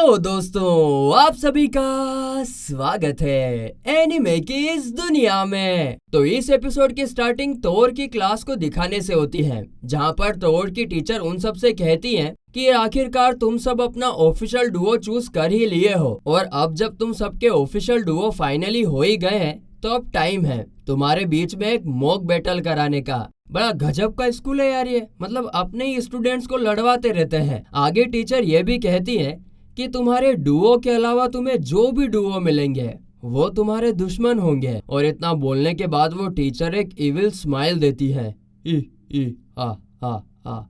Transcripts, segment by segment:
तो दोस्तों आप सभी का स्वागत है एनिमे की इस दुनिया में। तो इस एपिसोड की स्टार्टिंग तोर की क्लास को दिखाने से होती है, जहां पर तोर की टीचर उन सब से कहती हैं कि आखिरकार तुम सब अपना ऑफिशियल डुओ चूज कर ही लिए हो और अब जब तुम सबके ऑफिशियल डुओ फाइनली हो ही गए हैं तो अब टाइम है तुम्हारे बीच में एक मॉक बैटल कराने का। बड़ा गजब का स्कूल है यार ये, मतलब अपने ही स्टूडेंट्स को लड़वाते रहते हैं। आगे टीचर ये भी कहती है कि तुम्हारे डुओ के अलावा तुम्हें जो भी डुओ मिलेंगे वो तुम्हारे दुश्मन होंगे। और इतना बोलने के बाद वो टीचर एक इविल स्माइल देती है। ई ई आ आ आ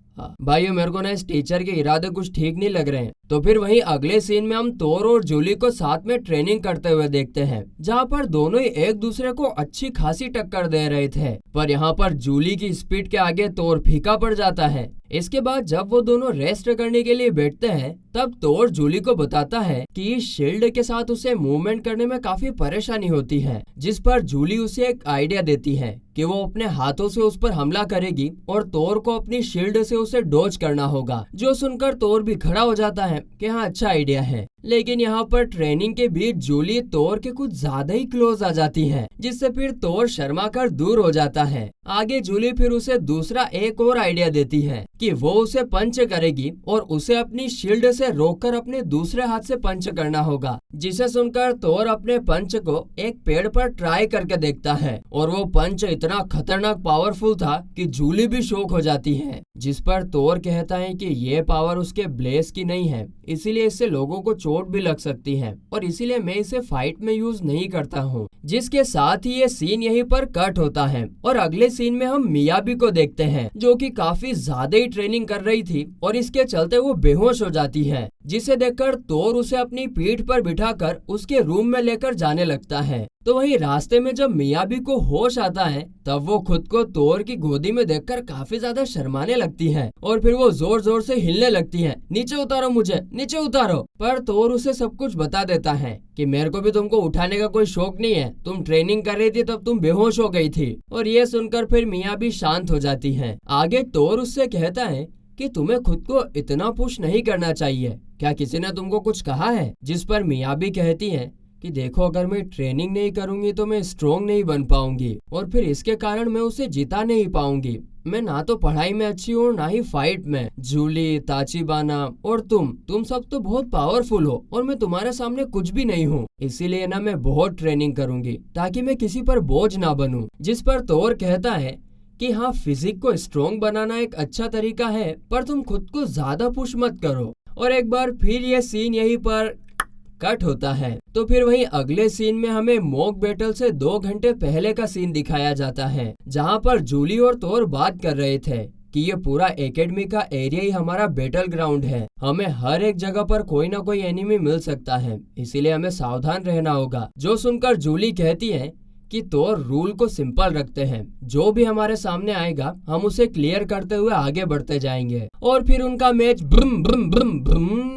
भाइयों, मेरे को ना इस टीचर के इरादे कुछ ठीक नहीं लग रहे हैं। तो फिर वहीं अगले सीन में हम तोर और जूली को साथ में ट्रेनिंग करते हुए देखते हैं, जहाँ पर दोनों ही एक दूसरे को अच्छी खासी टक्कर दे रहे थे। पर यहाँ पर जूली की स्पीड के आगे तोर फीका पड़ जाता है। इसके बाद जब वो दोनों रेस्ट करने के लिए बैठते हैं तब तोर जूली को बताता है कि इस शील्ड के साथ उसे मूवमेंट करने में काफी परेशानी होती है, जिस पर जूली उसे एक आइडिया देती है कि वो अपने हाथों से उस पर हमला करेगी और तोर को अपनी शील्ड से उसे डॉज करना होगा। जो सुनकर तोर भी खड़ा हो जाता है कि हाँ, अच्छा आइडिया है। लेकिन यहाँ पर ट्रेनिंग के बीच जूली तोर के कुछ ज्यादा ही क्लोज आ जाती है, जिससे फिर तोर शर्मा कर दूर हो जाता है। आगे जूली फिर उसे दूसरा एक और आइडिया देती है कि वो उसे पंच करेगी और उसे अपनी शील्ड से रोककर अपने दूसरे हाथ से पंच करना होगा, जिसे सुनकर तोर अपने पंच को एक पेड़ पर ट्राई करके देखता है और वो पंच इतना खतरनाक पावरफुल था कि जूली भी शॉक हो जाती है। जिस पर तोर कहता है कि ये पावर उसके ब्लेस की नहीं है, इसीलिए इससे लोगों को चोट भी लग सकती है और इसीलिए मैं इसे फाइट में यूज नहीं करता हूँ। जिसके साथ ही ये सीन यहीं पर कट होता है और अगले सीन में हम मियाबी को देखते हैं, जो कि काफी ज्यादा ही ट्रेनिंग कर रही थी और इसके चलते वो बेहोश हो जाती है, जिसे देखकर तोर उसे अपनी पीठ पर बिठाकर उसके रूम में लेकर जाने लगता है। तो वहीं रास्ते में जब मियाबी को होश आता है तब वो खुद को तोर की गोदी में देखकर काफी ज्यादा शर्माने लगती है और फिर वो जोर जोर से हिलने लगती है, नीचे उतारो मुझे, नीचे उतारो। पर तोर उसे सब कुछ बता देता है कि मेरे को भी तुमको उठाने का कोई शौक नहीं है, तुम ट्रेनिंग कर रही थी तब तुम बेहोश हो गई थी। और ये सुनकर फिर मियाबी शांत हो जाती है। आगे तोर उससे कहता है कि तुम्हें खुद को इतना पुश नहीं करना चाहिए, क्या किसी ने तुमको कुछ कहा है? जिस पर मियाबी कहती है कि देखो, अगर मैं ट्रेनिंग नहीं करूंगी तो मैं स्ट्रोंग नहीं बन पाऊंगी और फिर इसके कारण मैं उसे जिता नहीं पाऊंगी। मैं ना तो पढ़ाई में अच्छी हूँ ना ही फाइट में। जूली, ताचिबाना और तुम सब तो बहुत पावरफुल हो और मैं तुम्हारे सामने कुछ भी नहीं हूँ। इसीलिए ना मैं बहुत ट्रेनिंग करूंगी ताकि मैं किसी पर बोझ ना बनूं। जिस पर तोर कहता है कि हाँ, फिजिक को स्ट्रोंग बनाना एक अच्छा तरीका है, पर तुम खुद को ज्यादा पुश मत करो। और एक बार फिर ये सीन यहीं पर कट होता है। तो फिर वहीं अगले सीन में हमें मॉक बैटल से 2 घंटे पहले का सीन दिखाया जाता है, जहां पर जूली और तोर बात कर रहे थे कि ये पूरा एकेडमी का एरिया ही हमारा बैटल ग्राउंड है। हमें हर एक जगह पर कोई ना कोई एनिमी मिल सकता है, इसीलिए हमें सावधान रहना होगा। जो सुनकर जूली कहती है कि तोर रूल को सिंपल रखते हैं, जो भी हमारे सामने आएगा हम उसे क्लियर करते हुए आगे बढ़ते जाएंगे। और फिर उनका मैच ब्रम ब्रम ब्रम ब्रम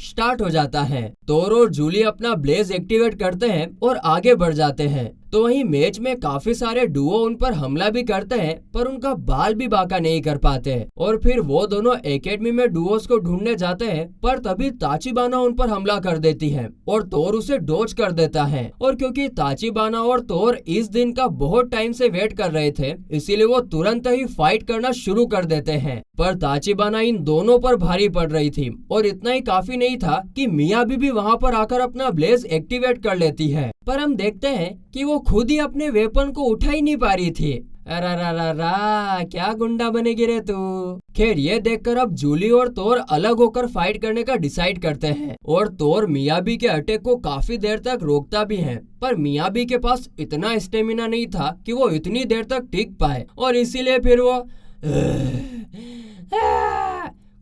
स्टार्ट हो जाता है। तोर और जूली अपना ब्लेज एक्टिवेट करते हैं और आगे बढ़ जाते हैं। तो वहीं मैच में काफी सारे डुओ उन पर हमला भी करते हैं, पर उनका बाल भी बांका नहीं कर पाते। और फिर वो दोनों एकेडमी में डुओस को ढूंढने जाते हैं, पर तभी ताचिबाना उन पर हमला कर देती है और तोर उसे डॉज कर देता है। और क्योंकि ताचिबाना और तोर इस दिन का बहुत टाइम से वेट कर रहे थे, इसीलिए वो तुरंत ही फाइट करना शुरू कर देते हैं। पर ताचिबाना इन दोनों पर भारी पड़ रही थी और इतना ही काफी नहीं था कि मियाबी भी वहाँ पर आकर अपना ब्लेज एक्टिवेट कर लेती है। पर हम देखते हैं कि वो खुद ही अपने वेपन को उठा ही नहीं पा रही थी। अरा क्या गुंडा बनेगी रे तू। खैर, ये देखकर अब जूली और तोर अलग होकर फाइट करने का डिसाइड करते हैं और तोर मियाबी के अटैक को काफी देर तक रोकता भी है, पर मियाबी के पास इतना स्टेमिना नहीं था कि वो इतनी देर तक टिक पाए और इसीलिए फिर वो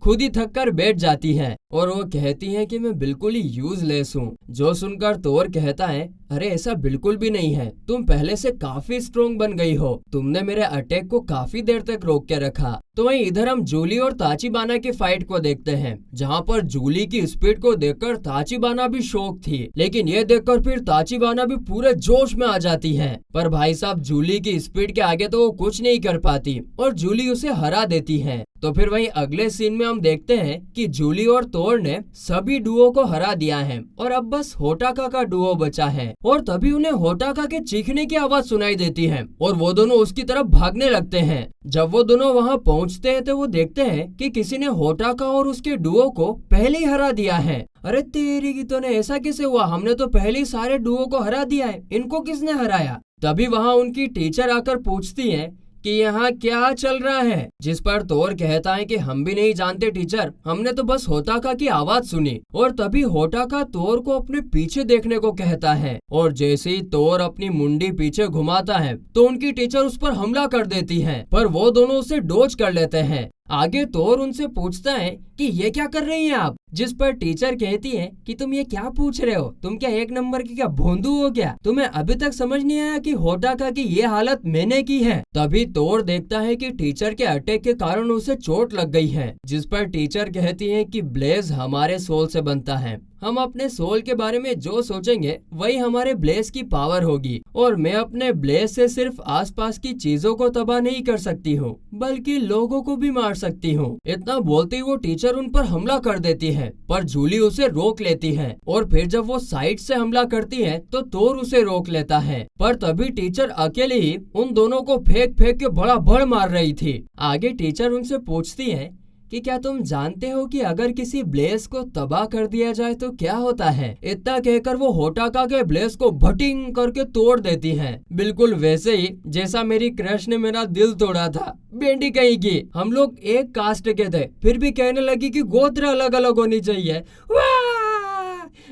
खुद ही थक कर बैठ जाती है और वो कहती है कि मैं बिल्कुल ही यूजलेस हूँ। जो सुनकर तोर कहता है, अरे ऐसा बिल्कुल भी नहीं है, तुम पहले से काफी स्ट्रोंग बन गई हो, तुमने मेरे अटैक को काफी देर तक रोक के रखा। तो वहीं इधर हम जूली और ताचिबाना की फाइट को देखते हैं, जहाँ पर जूली की स्पीड को देखकर ताचिबाना भी शॉक थी, लेकिन ये देखकर फिर ताचिबाना भी पूरे जोश में आ जाती है। पर भाई साहब, जूली की स्पीड के आगे तो वो कुछ नहीं कर पाती और जूली उसे हरा देती है। तो फिर वहीं अगले सीन में हम देखते हैं कि जूली और तोर ने सभी डुओ को हरा दिया है और अब बस होटाका का डुओ बचा है। और तभी उन्हें होटाका के चीखने की आवाज सुनाई देती है और वो दोनों उसकी तरफ भागने लगते हैं। जब वो दोनों वहाँ पहुँचते हैं तो वो देखते हैं कि किसी ने होटाका और उसके डुओ को पहले ही हरा दिया है। अरे तेरी की तो ने, ऐसा कैसे हुआ? हमने तो पहले ही सारे डुओ को हरा दिया है, इनको किसने हराया? तभी वहाँ उनकी टीचर आकर पूछती है कि यहाँ क्या चल रहा है, जिस पर तोर कहता है कि हम भी नहीं जानते टीचर, हमने तो बस होटाका की आवाज सुनी। और तभी होटाका तोर को अपने पीछे देखने को कहता है और जैसे ही तोर अपनी मुंडी पीछे घुमाता है तो उनकी टीचर उस पर हमला कर देती है, पर वो दोनों उसे डोज कर लेते हैं। आगे तोर उनसे पूछता है कि ये क्या कर रही हैं आप, जिस पर टीचर कहती है कि तुम ये क्या पूछ रहे हो, तुम क्या एक नंबर की क्या भोंदू हो क्या? तुम्हें अभी तक समझ नहीं आया कि होटाका की ये हालत मैंने की है? तभी तोर देखता है कि टीचर के अटैक के कारण उसे चोट लग गई है, जिस पर टीचर कहती है कि ब्लेज हमारे सोल से बनता है, हम अपने सोल के बारे में जो सोचेंगे वही हमारे ब्लेज की पावर होगी और मैं अपने ब्लेज से सिर्फ आसपास की चीजों को तबाह नहीं कर सकती हूँ बल्कि लोगों को भी मार सकती हूँ। इतना बोलते ही वो टीचर उन पर हमला कर देती है, पर जूली उसे रोक लेती है और फिर जब वो साइड से हमला करती है तो तोर उसे रोक लेता है, पर तभी टीचर अकेले ही उन दोनों को फेंक फेंक के बड़ा भड़ मार रही थी। आगे टीचर उनसे पूछती है कि क्या तुम जानते हो कि अगर किसी ब्लेज को तबाह कर दिया जाए तो क्या होता है? इतना कहकर वो होटाका के ब्लेज को भटिंग करके तोड़ देती है, बिल्कुल वैसे ही जैसा मेरी क्रश ने मेरा दिल तोड़ा था। बेंडी कहीं की, हम लोग एक कास्ट के थे फिर भी कहने लगी कि गोत्र अलग अलग होनी चाहिए।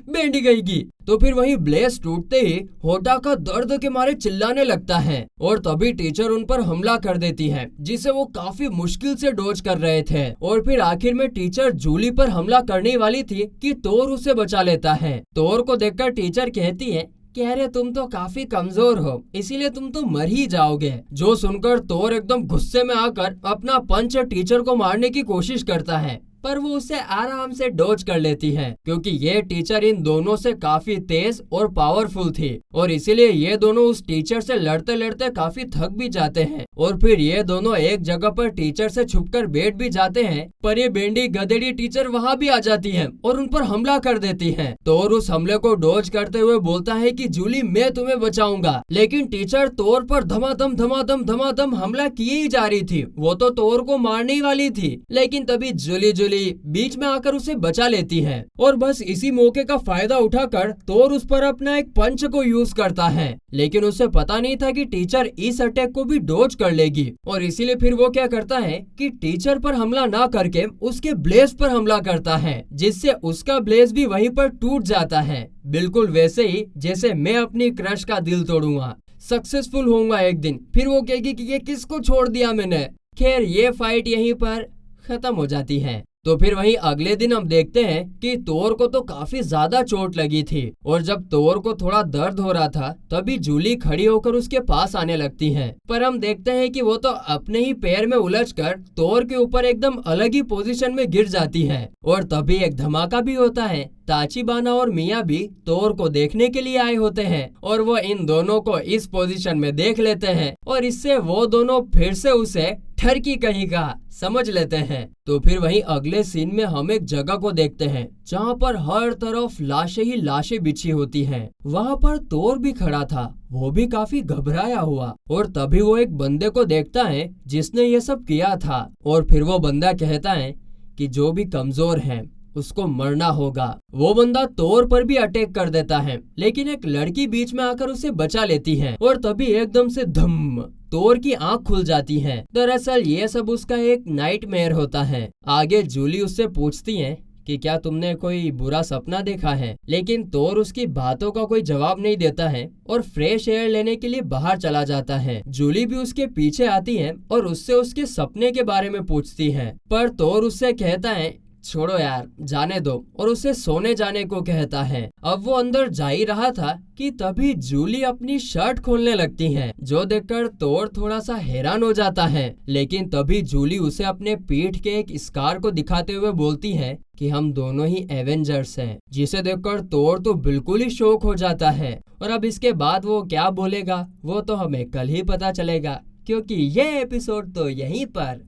बेंडी गई की। तो फिर वही ब्लेज टूटते ही होटाका दर्द के मारे चिल्लाने लगता है और तभी टीचर उन पर हमला कर देती है, जिसे वो काफी मुश्किल से डोज कर रहे थे। और फिर आखिर में टीचर जूली पर हमला करने वाली थी कि तोर उसे बचा लेता है। तोर को देखकर टीचर कहती है कि अरे तुम तो काफी कमजोर हो, इसीलिए तुम तो मर ही जाओगे। जो सुनकर तोर एकदम गुस्से में आकर अपना पंच टीचर को मारने की कोशिश करता है, पर वो उसे आराम से डोज कर लेती है क्योंकि ये टीचर इन दोनों से काफी तेज और पावरफुल थी और इसीलिए ये दोनों उस टीचर से लड़ते लड़ते काफी थक भी जाते हैं। और फिर ये दोनों एक जगह पर टीचर से छुपकर बैठ भी जाते हैं, पर ये बेंडी गधेड़ी टीचर वहाँ भी आ जाती है और उन पर हमला कर देती है। तोर उस हमले को डोज करते हुए बोलता है कि जूली मैं तुम्हें बचाऊंगा, लेकिन टीचर तोर पर धमाधम धमाधम धमाधम हमला किए ही जा रही थी। वो तो तोर को मारने ही वाली थी, लेकिन तभी जूली बीच में आकर उसे बचा लेती है और बस इसी मौके का फायदा उठाकर तोर उस पर अपना एक पंच को यूज करता है, लेकिन उसे पता नहीं था कि टीचर इस अटैक को भी डोज कर लेगी और इसीलिए फिर वो क्या करता है कि टीचर पर हमला ना करके उसके ब्लेज पर हमला करता है, जिससे उसका ब्लेज भी वहीं पर टूट जाता है, बिल्कुल वैसे ही जैसे मैं अपनी क्रश का दिल तोड़ूंगा, सक्सेसफुल होऊंगा एक दिन, फिर वो कहेगी कि ये किसको छोड़ दिया मैंने। खैर ये फाइट यहीं पर खत्म हो जाती है। तो फिर वहीं अगले दिन हम देखते हैं कि तोर को तो काफी ज्यादा चोट लगी थी और जब तोर को थोड़ा दर्द हो रहा था तभी जूली खड़ी होकर उसके पास आने लगती है, पर हम देखते हैं कि वो तो अपने ही पैर में उलझकर तोर के ऊपर एकदम अलग ही पोजीशन में गिर जाती है। और तभी एक धमाका भी होता है। ताचिबाना और मिया भी तोर को देखने के लिए आए होते हैं और वो इन दोनों को इस पोजीशन में देख लेते हैं और इससे वो दोनों फिर से उसे ठरकी कहीं का समझ लेते हैं। तो फिर वहीं अगले सीन में हम एक जगह को देखते हैं जहाँ पर हर तरफ लाशें ही लाशें बिछी होती हैं। वहाँ पर तोर भी खड़ा था, वो भी काफी घबराया हुआ और तभी वो एक बंदे को देखता है जिसने ये सब किया था और फिर वो बंदा कहता है कि जो भी कमजोर है उसको मरना होगा। वो बंदा तोर पर भी अटैक कर देता है, लेकिन एक लड़की बीच में आकर उसे बचा लेती है और तभी एकदम से धम तोर की आंख खुल जाती है। दरअसल ये सब उसका एक नाइटमेयर होता है। आगे जूली उससे पूछती है कि क्या तुमने कोई बुरा सपना देखा है, लेकिन तोर उसकी बातों का कोई जवाब नहीं देता है और फ्रेश एयर लेने के लिए बाहर चला जाता है। जूली भी उसके पीछे आती है और उससे उसके सपने के बारे में पूछती है, पर तोर उससे कहता है छोड़ो यार जाने दो और उसे सोने जाने को कहता है। अब वो अंदर जा ही रहा था कि तभी जूली अपनी शर्ट खोलने लगती है, जो देखकर तोर थोड़ा सा हैरान हो जाता है, लेकिन तभी जूली उसे अपने पीठ के एक स्कार को दिखाते हुए बोलती है कि हम दोनों ही एवेंजर्स हैं, जिसे देखकर तोर तो बिल्कुल ही शॉक हो जाता है। और अब इसके बाद वो क्या बोलेगा वो तो हमें कल ही पता चलेगा, क्योंकि ये एपिसोड तो यहीं पर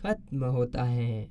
खत्म होता है।